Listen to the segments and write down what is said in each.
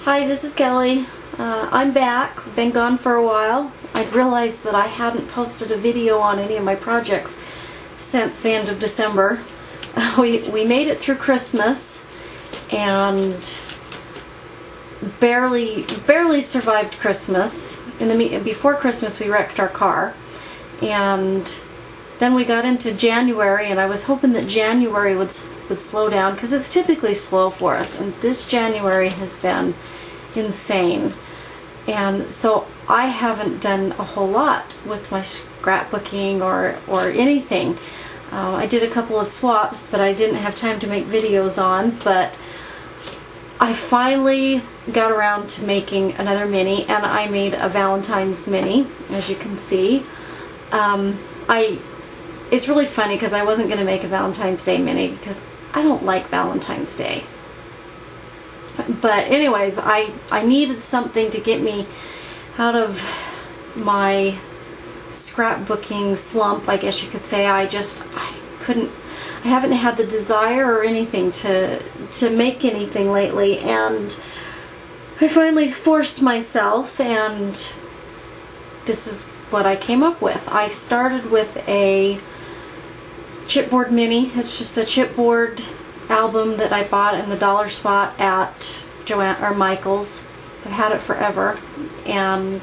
Hi, this is Kelly. I'm back. Been gone for a while. I'd realized that I hadn't posted a video on any of my projects since the end of December. We made it through Christmas and barely survived Christmas. Before Christmas we wrecked our car, and then we got into January, and I was hoping that January would slow down, because it's typically slow for us, and this January has been insane. And so I haven't done a whole lot with my scrapbooking or anything. I did a couple of swaps that I didn't have time to make videos on, but I finally got around to making another mini, and I made a Valentine's mini, as you can see. It's really funny because I wasn't going to make a Valentine's Day mini because I don't like Valentine's Day. But anyways, I needed something to get me out of my scrapbooking slump, I guess you could say. I haven't had the desire or anything to make anything lately, and I finally forced myself, and this is what I came up with. I started with a chipboard mini. It's just a chipboard album that I bought in the dollar spot at Michael's. I've had it forever, and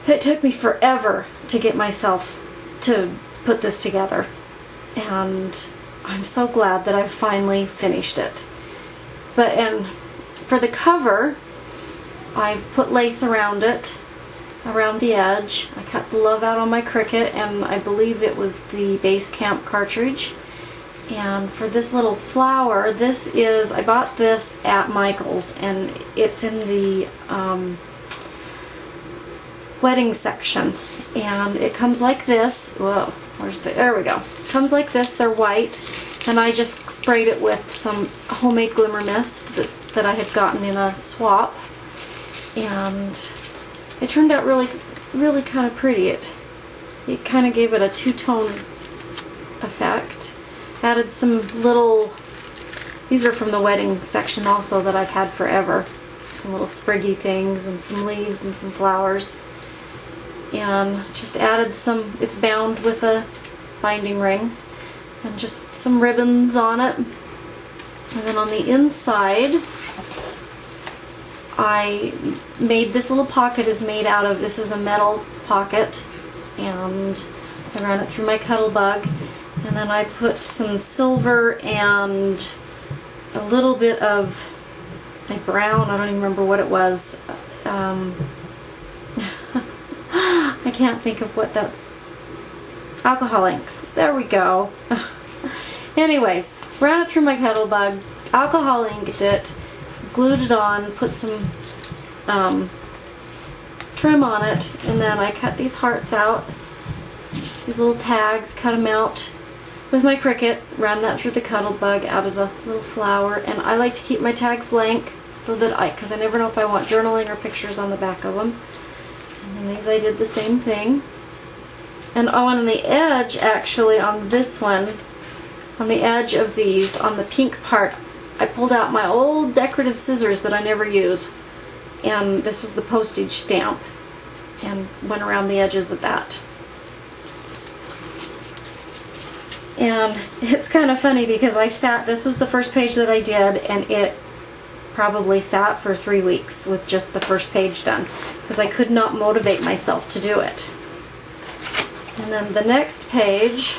it took me forever to get myself to put this together, and I'm so glad that I finally finished it. And for the cover, I've put lace around it, around the edge. I cut the love out on my Cricut, and I believe it was the Base Camp cartridge. And for this little flower, I bought this at Michael's, and it's in the wedding section. And it comes like this. Whoa, there we go. It comes like this. They're white, and I just sprayed it with some homemade glimmer mist that I had gotten in a swap, and it turned out really kind of pretty. It kind of gave it a two-tone effect. Added some little, these are from the wedding section also that I've had forever. Some little spriggy things and some leaves and some flowers. And just added some, it's bound with a binding ring, and just some ribbons on it. And then on the inside, I made this little pocket is made out of, this is a metal pocket, and I ran it through my Cuttlebug, and then I put some silver and a little bit of a brown, I don't even remember what it was. I can't think of what that's. Alcohol inks. There we go. Anyways, ran it through my Cuttlebug, alcohol inked it, glued it on, put some trim on it, and then I cut these hearts out, these little tags, cut them out with my Cricut, ran that through the Cuttlebug out of a little flower. And I like to keep my tags blank so that because I never know if I want journaling or pictures on the back of them. And these I did the same thing. And on the edge, actually, on this one, on the edge of these, on the pink part, I pulled out my old decorative scissors that I never use, and this was the postage stamp, and went around the edges of that. And it's kind of funny because this was the first page that I did, and it probably sat for 3 weeks with just the first page done, because I could not motivate myself to do it. And then the next page,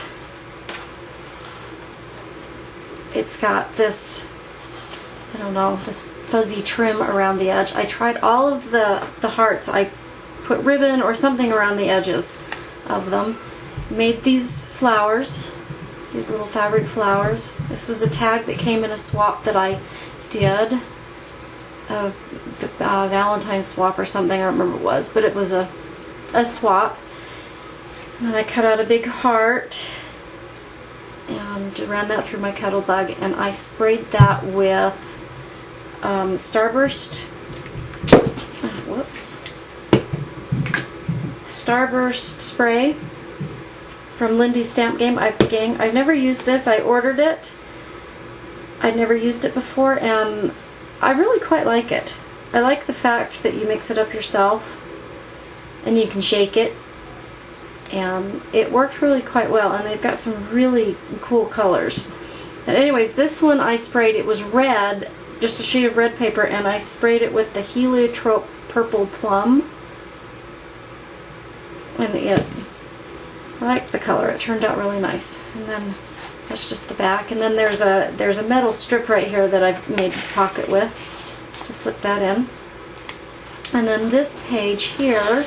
it's got this, I don't know, this fuzzy trim around the edge. I tried all of the hearts. I put ribbon or something around the edges of them. Made these flowers, these little fabric flowers. This was a tag that came in a swap that I did, a Valentine swap or something, I don't remember what it was, but it was a swap. And then I cut out a big heart and ran that through my Cuttlebug, and I sprayed that with Starburst spray from Lindy's Stamp Gang. I've never used this. I ordered it. I'd never used it before, and I really quite like it. I like the fact that you mix it up yourself and you can shake it, and it worked really quite well, and they've got some really cool colors. And anyways, this one I sprayed, it was red, just a sheet of red paper, and I sprayed it with the Heliotrope Purple Plum, and I liked the color. It turned out really nice. And then that's just the back, and then there's a metal strip right here that I've made a pocket with. Just slip that in. And then this page here,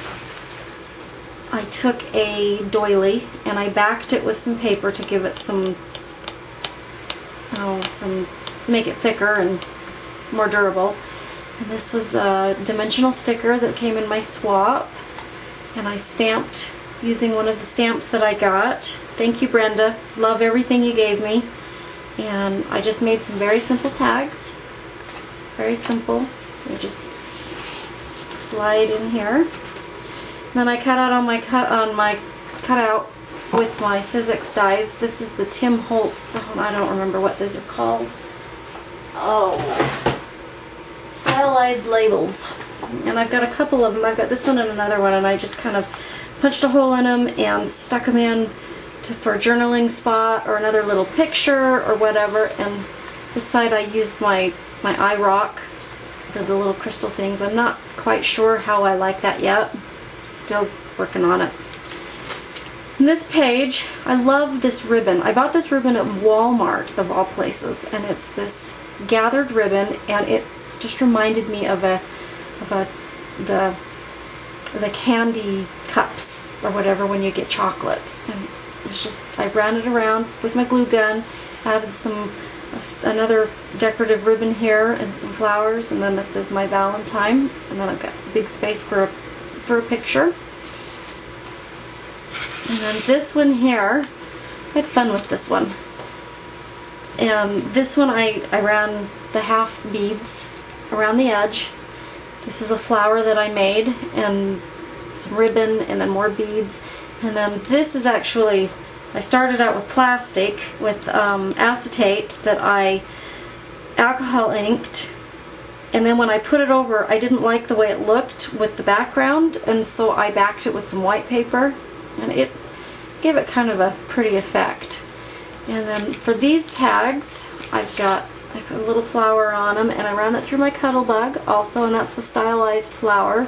I took a doily and I backed it with some paper to give it some make it thicker and more durable. And this was a dimensional sticker that came in my swap, and I stamped using one of the stamps that I got. Thank you, Brenda. Love everything you gave me. And I just made some very simple tags. Very simple. They just slide in here. And then I cut out on my cutout with my Sizzix dies. This is the Tim Holtz. Oh, I don't remember what these are called. Oh, stylized labels. And I've got a couple of them. I've got this one and another one, and I just kind of punched a hole in them and stuck them in for a journaling spot or another little picture or whatever. And this side I used my eye rock for the little crystal things. I'm not quite sure how I like that yet. Still working on it. And this page, I love this ribbon. I bought this ribbon at Walmart of all places, and it's this gathered ribbon, and it just reminded me of the candy cups or whatever when you get chocolates. And it's just, I ran it around with my glue gun, added another decorative ribbon here and some flowers, and then this is my Valentine, and then I've got big space for a picture. And then this one here, I had fun with this one. And this one I ran the half beads around the edge. This is a flower that I made, and some ribbon, and then more beads. And then this is actually, I started out with plastic with acetate that I alcohol inked, and then when I put it over, I didn't like the way it looked with the background, and so I backed it with some white paper, and it gave it kind of a pretty effect. And then for these tags, I put a little flower on them, and I ran that through my Cuttlebug also, and that's the stylized flower,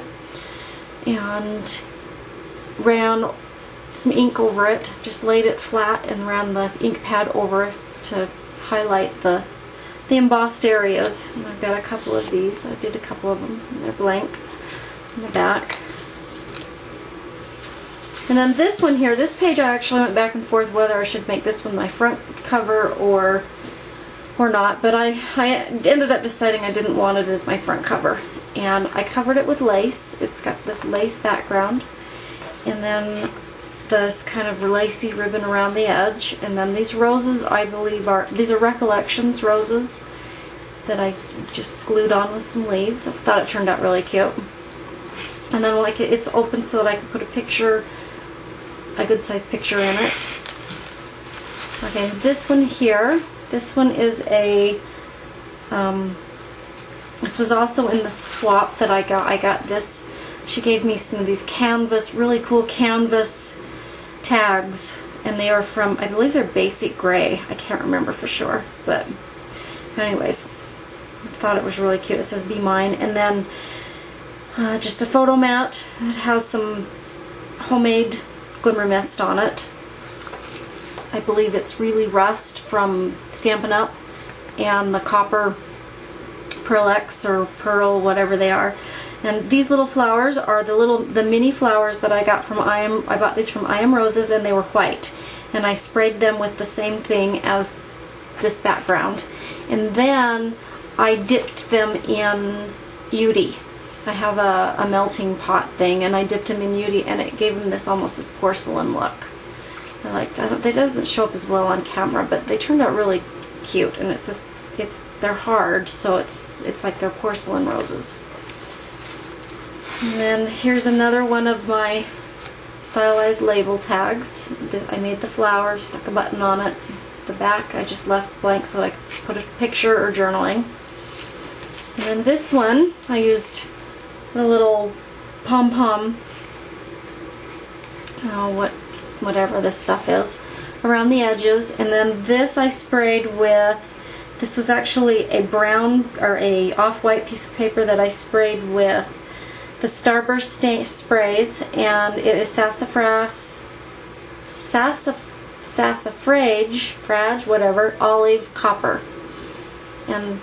and ran some ink over it, just laid it flat and ran the ink pad over it to highlight the embossed areas. And I've got a couple of these. I did a couple of them, and they're blank in the back. And then this one here, this page I actually went back and forth whether I should make this one my front cover or not, but I ended up deciding I didn't want it as my front cover. And I covered it with lace. It's got this lace background, and then this kind of lacy ribbon around the edge, and then these roses, I believe these are Recollections roses that I just glued on with some leaves. I thought it turned out really cute. And then like it's open so that I can put a good sized picture in it. Okay, this one here, this one is this was also in the swap that I got. I got this, she gave me some of these canvas, really cool canvas tags, and they are from, I believe they're basic gray. I can't remember for sure, but anyways, I thought it was really cute. It says "Be Mine," and then just a photo mat that has some homemade glimmer mist on it. I believe it's really rust from Stampin' Up, and the copper Pearl X or Pearl, whatever they are. And these little flowers are the mini flowers that I got from I bought these from I Am Roses, and they were white. And I sprayed them with the same thing as this background. And then I dipped them in Udi. I have a melting pot thing, and I dipped them in Udi, and it gave them almost this porcelain look. I liked it. It doesn't show up as well on camera, but they turned out really cute. And they're hard, so it's like they're porcelain roses. And then here's another one of my stylized label tags. I made the flower, stuck a button on it. The back I just left blank so that I could put a picture or journaling. And then this one, I used the little pom-pom, whatever this stuff is, around the edges. And then this I sprayed with, this was actually a brown or a off-white piece of paper that I sprayed with the Starburst sprays, and it is sassafrage, whatever, olive copper. And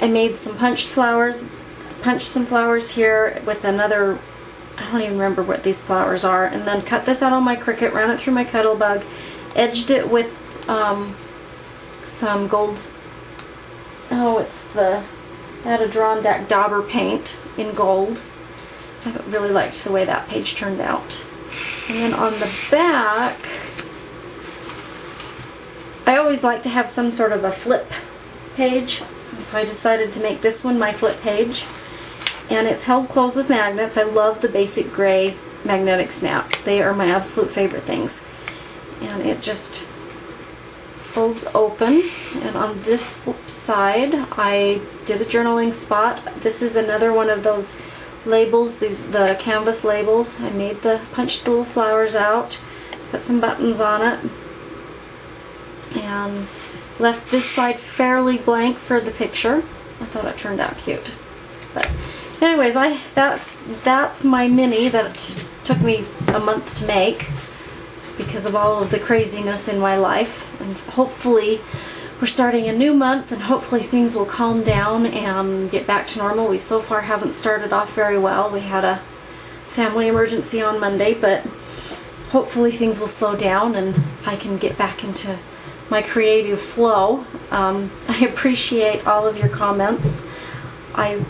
I made some punched some flowers here with another, I don't even remember what these flowers are, and then cut this out on my Cricut, ran it through my Cuttlebug, edged it with some gold, I had a Drawn Deck Dauber paint in gold. I really liked the way that page turned out. And then on the back, I always like to have some sort of a flip page, and so I decided to make this one my flip page. And it's held closed with magnets. I love the basic gray magnetic snaps. They are my absolute favorite things. And it just folds open, and on this side I did a journaling spot. This is another one of those labels, the canvas labels. I punched the little flowers out, put some buttons on it, and left this side fairly blank for the picture. I thought it turned out cute. But anyways, that's my mini that took me a month to make because of all of the craziness in my life. And hopefully we're starting a new month, and hopefully things will calm down and get back to normal. We so far haven't started off very well. We had a family emergency on Monday, but hopefully things will slow down and I can get back into my creative flow. I appreciate all of your comments. I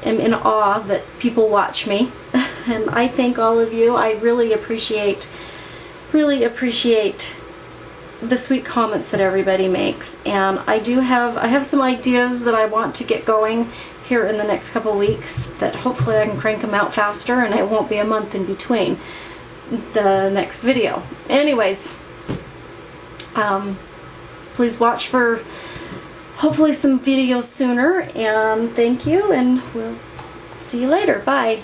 am in awe that people watch me, and I thank all of you. I really appreciate the sweet comments that everybody makes, and I have some ideas that I want to get going here in the next couple weeks that hopefully I can crank them out faster, and it won't be a month in between the next video. Anyways, please watch for hopefully some videos sooner, and thank you, and we'll see you later. Bye.